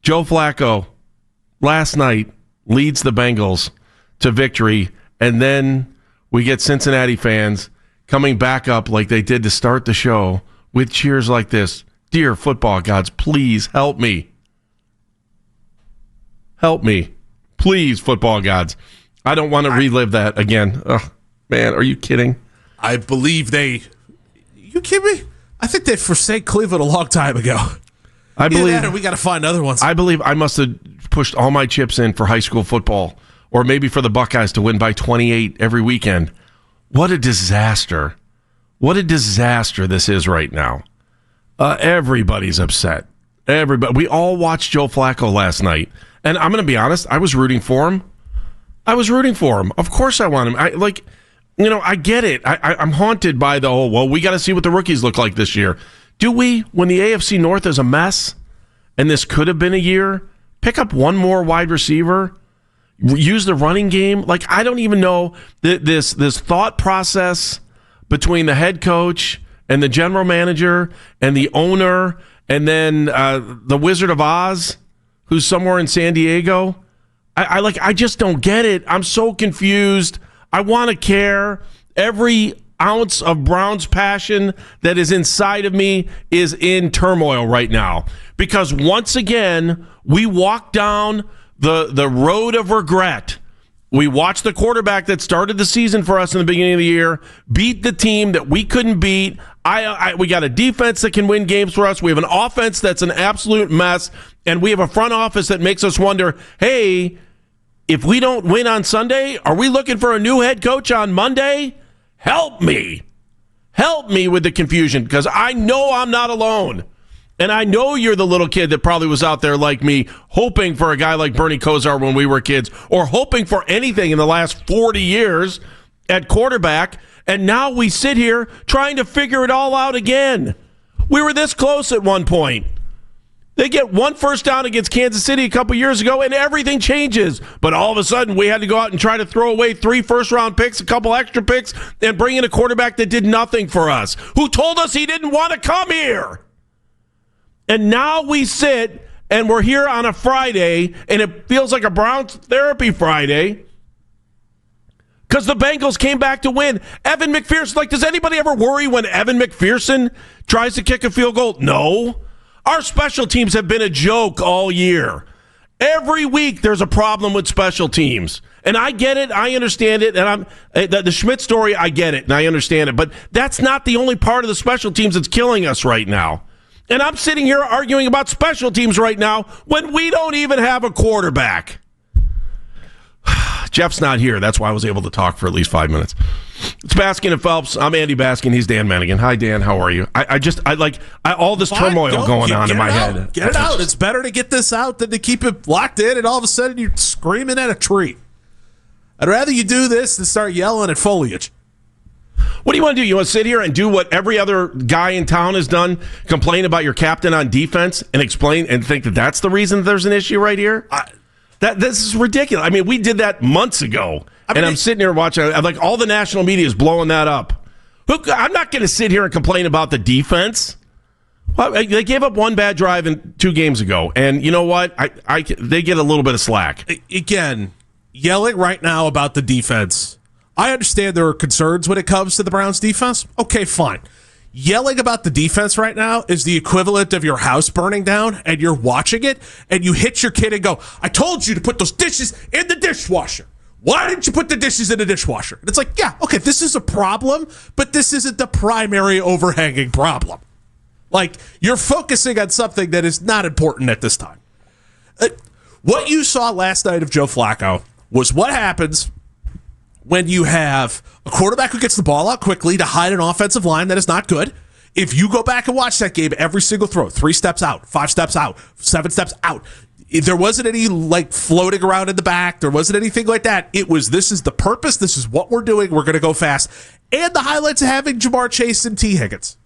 Joe Flacco last night leads the Bengals to victory, and then we get Cincinnati fans coming back up like they did to start the show with cheers like this. Dear football gods, please help me. Help me. Please, football gods. I don't want to relive that again. Oh, man, are you kidding? I believe You kidding me? I think they forsake Cleveland a long time ago. I believe we got to find other ones. I believe I must have pushed all my chips in for high school football, or maybe for the Buckeyes to win by 28 every weekend. What a disaster. What a disaster this is right now. Everybody's upset. Everybody. We all watched Joe Flacco last night. And I'm going to be honest, I was rooting for him. Of course I want him. I get it. I'm haunted by the whole, we got to see what the rookies look like this year. Do we? When the AFC North is a mess, and this could have been a year, pick up one more wide receiver, use the running game. I don't even know this thought process between the head coach and the general manager and the owner and then the Wizard of Oz, who's somewhere in San Diego. I just don't get it. I'm so confused. I want to care. Every ounce of Browns passion that is inside of me is in turmoil right now. Because once again, we walk down the road of regret. We watched the quarterback that started the season for us in the beginning of the year beat the team that we couldn't beat. We got a defense that can win games for us. We have an offense that's an absolute mess. And we have a front office that makes us wonder, hey, if we don't win on Sunday, are we looking for a new head coach on Monday? Help me. Help me with the confusion, because I know I'm not alone. And I know you're the little kid that probably was out there like me, hoping for a guy like Bernie Kosar when we were kids, or hoping for anything in the last 40 years at quarterback. And now we sit here trying to figure it all out again. We were this close at one point. They get one first down against Kansas City a couple years ago, and everything changes. But all of a sudden, we had to go out and try to throw away 3 first-round picks, a couple extra picks, and bring in a quarterback that did nothing for us, who told us he didn't want to come here. And now we sit, and we're here on a Friday, and it feels like a Browns therapy Friday, because the Bengals came back to win. Evan McPherson, does anybody ever worry when Evan McPherson tries to kick a field goal? No. Our special teams have been a joke all year. Every week there's a problem with special teams. And I get it. I understand it. And the Schmidt story, I get it. And I understand it. But that's not the only part of the special teams that's killing us right now. And I'm sitting here arguing about special teams right now when we don't even have a quarterback. Jeff's not here. That's why I was able to talk for at least 5 minutes. It's Baskin and Phelps. I'm Andy Baskin. He's Dan Manigan. Hi, Dan. How are you? All this turmoil going on in my head. Get it out. It's better to get this out than to keep it locked in and all of a sudden you're screaming at a tree. I'd rather you do this than start yelling at foliage. What do you want to do? You want to sit here and do what every other guy in town has done, complain about your captain on defense and explain and think that that's the reason there's an issue right here? This is ridiculous. I mean, we did that months ago, and I'm sitting here watching. All the national media is blowing that up. Look, I'm not going to sit here and complain about the defense. Well, they gave up one bad drive 2 games ago, and you know what? They get a little bit of slack. Again, yelling right now about the defense. I understand there are concerns when it comes to the Browns' defense. Okay, fine. Yelling about the defense right now is the equivalent of your house burning down and you're watching it and you hit your kid and go, I told you to put those dishes in the dishwasher. Why didn't you put the dishes in the dishwasher? And it's like, yeah, okay, this is a problem, but this isn't the primary overhanging problem. You're focusing on something that is not important at this time. What you saw last night of Joe Flacco was what happens when you have a quarterback who gets the ball out quickly to hide an offensive line that is not good. If you go back and watch that game, every single throw, 3 steps out, 5 steps out, 7 steps out. There wasn't any floating around in the back. There wasn't anything like that. It was, this is the purpose. This is what we're doing. We're going to go fast. And the highlights of having Jamar Chase and T. Higgins.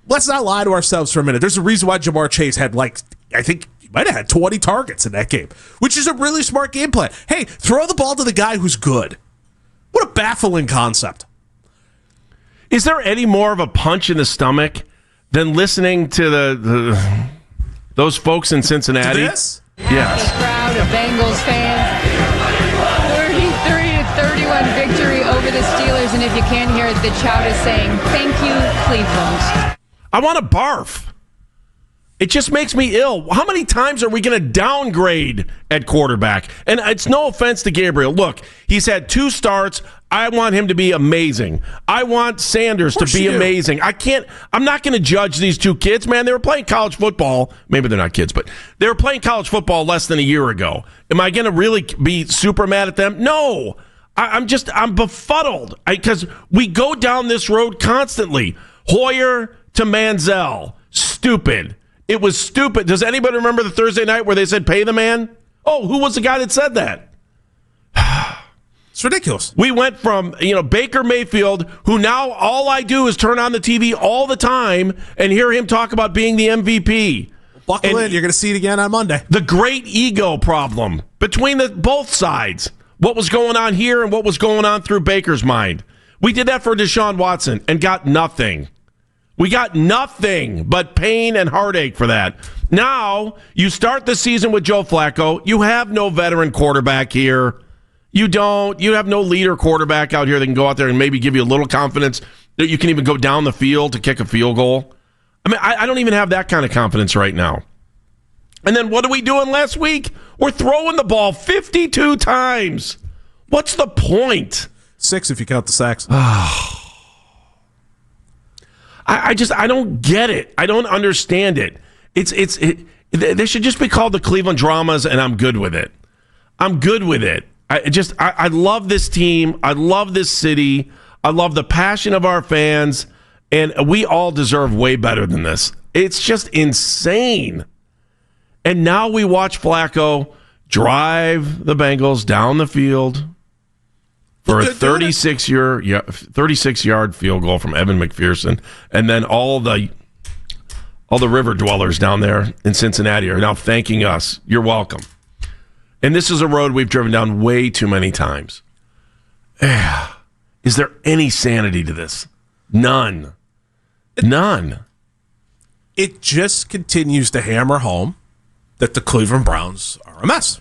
Let's not lie to ourselves for a minute. There's a reason why Jamar Chase had I think he might have had 20 targets in that game, which is a really smart game plan. Hey, throw the ball to the guy who's good. What a baffling concept. Is there any more of a punch in the stomach than listening to those folks in Cincinnati? Yes. The crowd of Bengals fans. 33-31 victory over the Steelers. And if you can't hear it, the crowd is saying, "Thank you, Cleveland." I want to barf. It just makes me ill. How many times are we going to downgrade at quarterback? And it's no offense to Gabriel. Look, he's had 2 starts. I want him to be amazing. I want Sanders to be amazing. I'm not going to judge these 2 kids, man. They were playing college football. Maybe they're not kids, but they were playing college football less than a year ago. Am I going to really be super mad at them? No. I'm befuddled because we go down this road constantly. Hoyer to Manziel. Stupid. It was stupid. Does anybody remember the Thursday night where they said pay the man? Oh, who was the guy that said that? It's ridiculous. We went from, Baker Mayfield, who now all I do is turn on the TV all the time and hear him talk about being the MVP. Buckle in. You're going to see it again on Monday. The great ego problem between both sides. What was going on here and what was going on through Baker's mind. We did that for Deshaun Watson and got nothing. We got nothing but pain and heartache for that. Now, you start the season with Joe Flacco. You have no veteran quarterback here. You don't. You have no leader quarterback out here that can go out there and maybe give you a little confidence that you can even go down the field to kick a field goal. I mean, I don't even have that kind of confidence right now. And then what are we doing last week? We're throwing the ball 52 times. What's the point? 6 if you count the sacks. I don't get it. I don't understand it. They should just be called the Cleveland Dramas, and I'm good with it. I'm good with it. I love this team. I love this city. I love the passion of our fans, and we all deserve way better than this. It's just insane. And now we watch Flacco drive the Bengals down the field for a 36-yard field goal from Evan McPherson, and then all the river dwellers down there in Cincinnati are now thanking us. You're welcome. And this is a road we've driven down way too many times. Is there any sanity to this? None. None. It just continues to hammer home that the Cleveland Browns are a mess.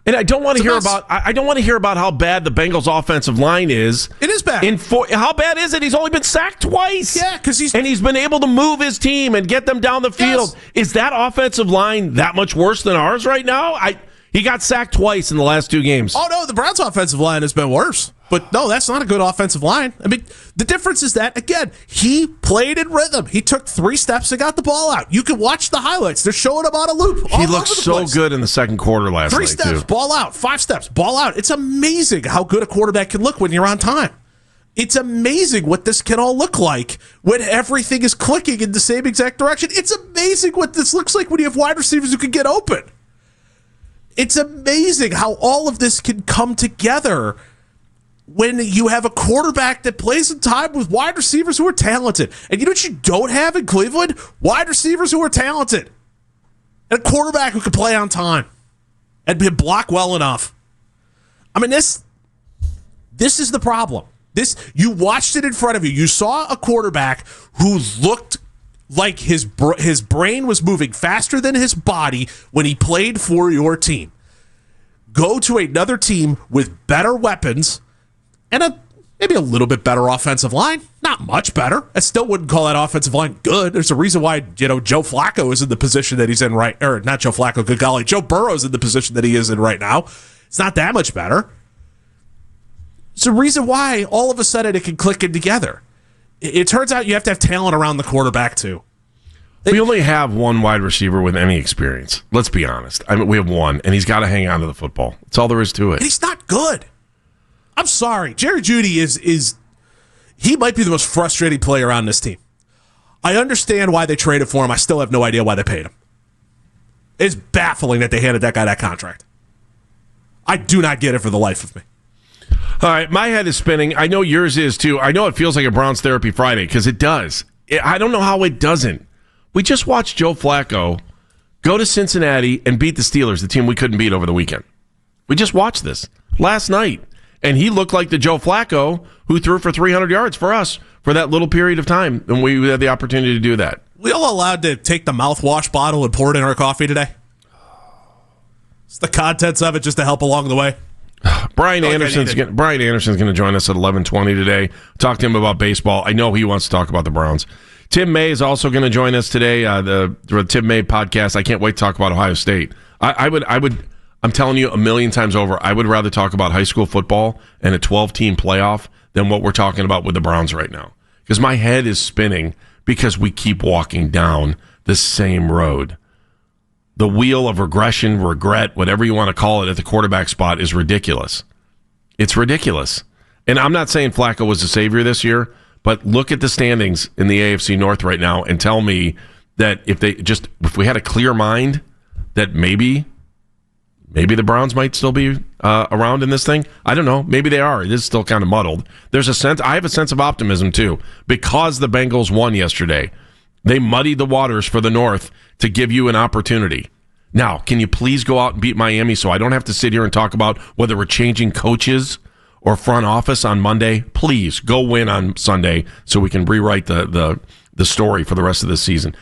And I don't want to hear about. I don't want to hear about how bad the Bengals' offensive line is. It is bad. How bad is it? He's only been sacked twice. Yeah, because he's been able to move his team and get them down the field. Yes. Is that offensive line that much worse than ours right now? He got sacked twice in the last 2 games. Oh no, the Browns' offensive line has been worse. But no, that's not a good offensive line. I mean, the difference is that, again, he played in rhythm. He took 3 steps and got the ball out. You can watch the highlights. They're showing him on a loop. He looked so good in the second quarter last night, 3 steps, too. Ball out. 5 steps, ball out. It's amazing how good a quarterback can look when you're on time. It's amazing what this can all look like when everything is clicking in the same exact direction. It's amazing what this looks like when you have wide receivers who can get open. It's amazing how all of this can come together when you have a quarterback that plays in time with wide receivers who are talented. And you know what you don't have in Cleveland? Wide receivers who are talented. And a quarterback who can play on time and block well enough. I mean, this is the problem. You watched it in front of you. You saw a quarterback who looked like his brain was moving faster than his body when he played for your team. Go to another team with better weapons and maybe a little bit better offensive line. Not much better. I still wouldn't call that offensive line good. There's a reason why, Joe Flacco is in the position that he's in or not Joe Flacco, good golly, Joe Burrow's in the position that he is in right now. It's not that much better. It's a reason why all of a sudden it can click in together. It turns out you have to have talent around the quarterback, too. We only have one wide receiver with any experience. Let's be honest. I mean, we have one, and he's got to hang on to the football. That's all there is to it. And he's not good. I'm sorry. Jerry Jeudy he might be the most frustrating player on this team. I understand why they traded for him. I still have no idea why they paid him. It's baffling that they handed that guy that contract. I do not get it for the life of me. All right, my head is spinning. I know yours is, too. I know it feels like a Browns Therapy Friday, because it does. I don't know how it doesn't. We just watched Joe Flacco go to Cincinnati and beat the Steelers, the team we couldn't beat over the weekend. We just watched this last night, and he looked like the Joe Flacco who threw for 300 yards for us for that little period of time, and we had the opportunity to do that. We all allowed to take the mouthwash bottle and pour it in our coffee today? It's the contents of it just to help along the way. Brian Anderson's going to join us at 11:20 today. Talk to him about baseball. I know he wants to talk about the Browns. Tim May is also going to join us today. The Tim May podcast. I can't wait to talk about Ohio State. I would. I'm telling you a million times over. I would rather talk about high school football and a 12-team playoff than what we're talking about with the Browns right now. Because my head is spinning because we keep walking down the same road. The wheel of regression, regret, whatever you want to call it at the quarterback spot is ridiculous. It's ridiculous. And I'm not saying Flacco was the savior this year, but look at the standings in the AFC North right now and tell me that if we had a clear mind, that maybe the Browns might still be around in this thing. I don't know. Maybe they are. It is still kind of muddled. I have a sense of optimism too, because the Bengals won yesterday. They muddied the waters for the North to give you an opportunity. Now, can you please go out and beat Miami so I don't have to sit here and talk about whether we're changing coaches or front office on Monday? Please go win on Sunday so we can rewrite the story for the rest of the season.